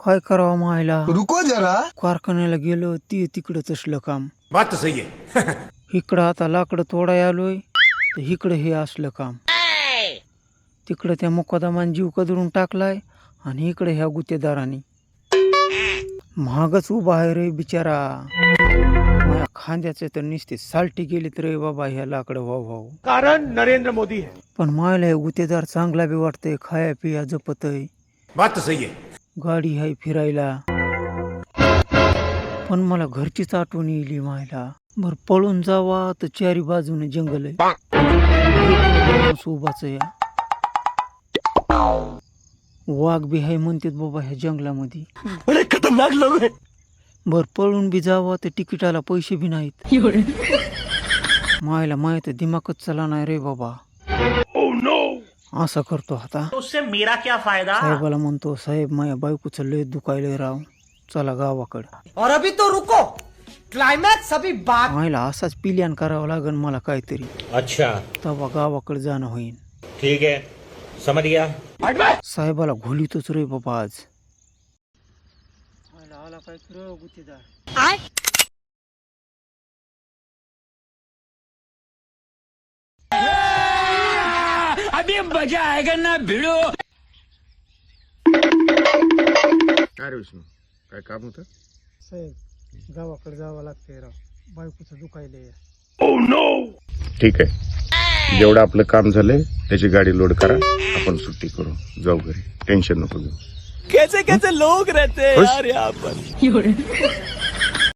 काय करावं मायला, रुको जरा. कारखान्याला गेलो ती तिकडच असलं काम. बात तो सही है. इकडं आता लाकडं तोडाय आलोय तर इकडं हे असलं काम. तिकडं त्या मुकादमान जीव कदरून टाकलाय आणि इकडे ह्या गुत्तेदारांनी महागच उभा आहे रे बिचारा. माझ्या खांद्याचे तर नुसते सालटी गेलीत रे बाबा ह्या लाकडं वाव. कारण नरेंद्र मोदी है. पण मायला हे गुत्तेदार चांगला बी वाटतंय, खाया पिया जपतय, बात तो सही है. गाडी आहे फिरायला. पण मला घरचीच आठवण येईल मायला. बर पळून जावा तर चारी बाजूने जंगल आहे, उभाच या वाघ बी आहे म्हणतात बाबा ह्या जंगलामध्ये. अरे खतरनाक लोग है. बर पळून बी जावा तर तिकिटाला पैसे बी नाहीत. मायला माहित दिमागच चला नाही रे बाबा. असं करतो आता. उससे मेरा क्या फायदा. साहेबाला म्हणतो, साहेब माझ्या बायकोचं लय दुखायलंय राव, चला गावाकडं. और अभी तो रुको, क्लाइमैक्स अभी बात. मायला असाच पिल्यान करावं लागन मला काहीतरी. अच्छा तेव्हा गावाकडे जाणं होईन. ठीक है, समझ गया. साहेबाला घोलीतोच रे बाबा आज. आला काय गुत्तेदार. अभी मजा आएगा ना भिड़ो. काय रे विष्णू, काय काम होतं? साहेब गावाकडे जावं लागतंय राव, बायकोचं दुखायलंय. ठीक आहे, जेवढं आपलं काम झालंय त्याची गाडी लोड करा, आपण सुट्टी करू, जाऊ घरी, टेन्शन नको घेऊ. कैसे कैसे लोग रहते हैं खुश? यार यहाँ पर.